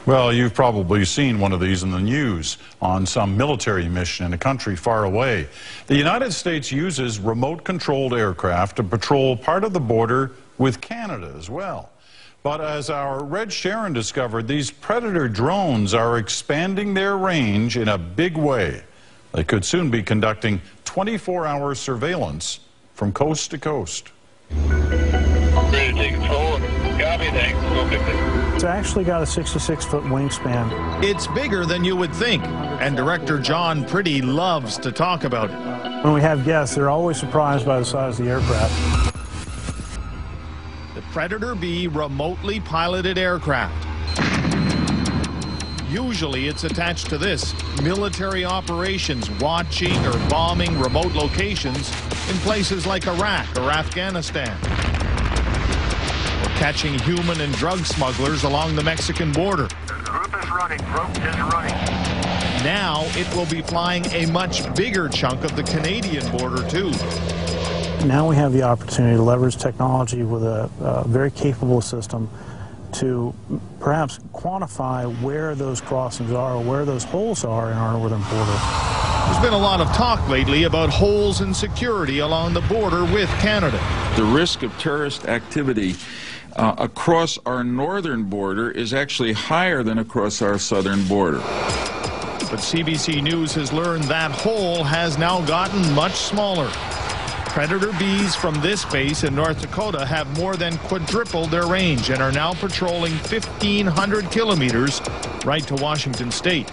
Well, you've probably seen one of these in the news on some military mission in a country far away. The United States uses remote-controlled aircraft to patrol part of the border with Canada as well. But as our Red Sharon discovered, these Predator drones are expanding their range in a big way. They could soon be conducting 24-hour surveillance from coast to coast. It's actually got a 66-foot wingspan. It's bigger than you would think, and director John Pretty loves to talk about it. When we have guests, they're always surprised by the size of the aircraft. The Predator B remotely piloted aircraft. Usually it's attached to this, military operations, watching or bombing remote locations in places like Iraq or Afghanistan. Or catching human and drug smugglers along the Mexican border. Group is running. Now it will be flying a much bigger chunk of the Canadian border too. Now we have the opportunity to leverage technology with a very capable system to perhaps quantify where those crossings are or where those holes are in our northern border. There's been a lot of talk lately about holes in security along the border with Canada. The risk of terrorist activity across our northern border is actually higher than across our southern border. But CBC News has learned that hole has now gotten much smaller. Predator Bs from this base in North Dakota have more than quadrupled their range and are now patrolling 1,500 kilometers right to Washington State.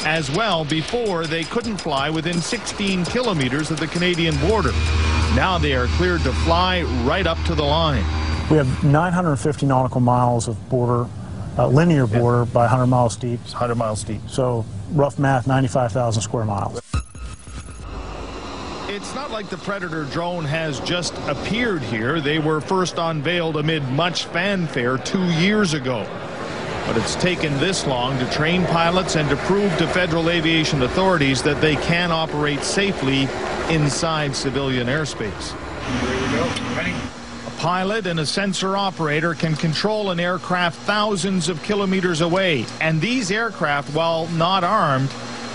As well, before they couldn't fly within 16 kilometers of the Canadian border. Now they are cleared to fly right up to the line. We have 950 nautical miles of border, linear border by 100 miles deep. 100 miles deep. So rough math, 95,000 square miles. It's not like the Predator drone has just appeared here. They were first unveiled amid much fanfare 2 years ago. But it's taken this long to train pilots and to prove to federal aviation authorities that they can operate safely inside civilian airspace. Here we go. Ready? A pilot and a sensor operator can control an aircraft thousands of kilometers away. And these aircraft, while not armed,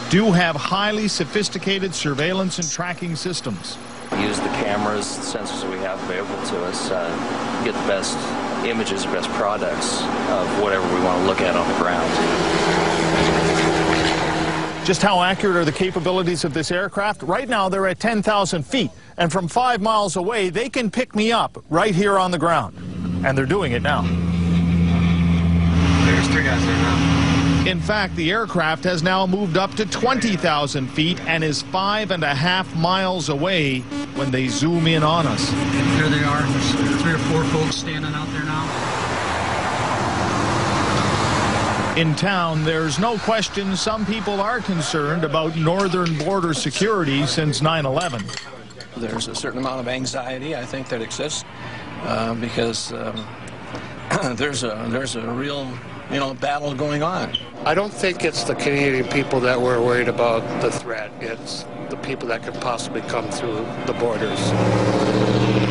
do have highly sophisticated surveillance and tracking systems. Use the cameras, the sensors that we have available to us, get the best images, best products of whatever we want to look at on the ground. Just how accurate are the capabilities of this aircraft? Right now they're at 10,000 feet, and from 5 miles away they can pick me up right here on the ground. And they're doing it now. There's 3 guys there now. In fact, the aircraft has now moved up to 20,000 feet and is 5.5 miles away when they zoom in on us. There they are. There's 3 or 4 folks standing out there now. In town, there's no question some people are concerned about northern border security since 9/11. There's a certain amount of anxiety, I think, that exists because there's a real battle going on. I don't think it's the Canadian people that we're worried about the threat. It's the people that could possibly come through the borders.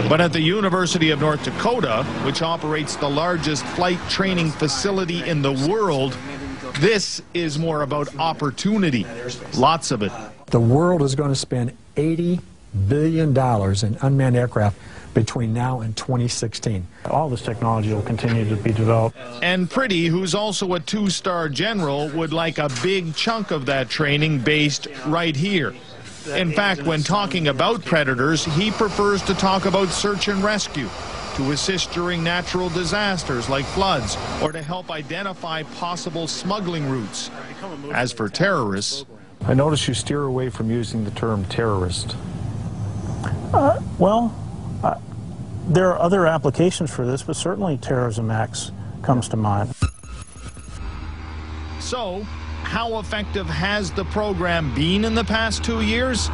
But at the University of North Dakota, which operates the largest flight training facility in the world, this is more about opportunity. Lots of it. The world is going to spend $80 billion in unmanned aircraft between now and 2016. All this technology will continue to be developed. And Pretty, who's also a 2-star general, would like a big chunk of that training based right here. In fact, when talking about Predators, he prefers to talk about search and rescue, to assist during natural disasters like floods, or to help identify possible smuggling routes. As for terrorists, I notice you steer away from using the term terrorist. There are other applications for this, but certainly terrorism acts comes to mind. So, how effective has the program been in the past 2 years?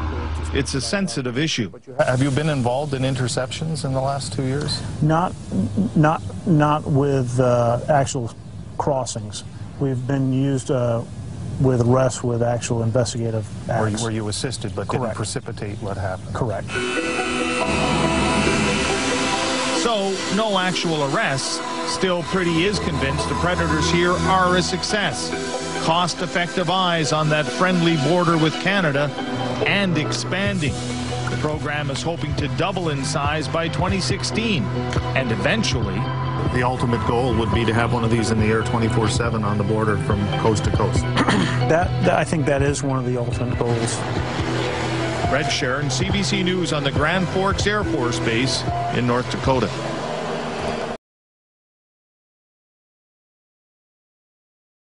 It's a sensitive issue. Have you been involved in interceptions in the last 2 years? Not with actual crossings. We've been used with arrests with actual investigative acts. Where you assisted but Correct. didn't precipitate what happened? Correct. So, no actual arrests, Still, Pretty is convinced the Predators here are a success. Cost-effective eyes on that friendly border with Canada and expanding. The program is hoping to double in size by 2016 and eventually. The ultimate goal would be to have one of these in the air 24/7 on the border from coast to coast. I think that is one of the ultimate goals. Red Sharon, CBC News on the Grand Forks Air Force Base in North Dakota.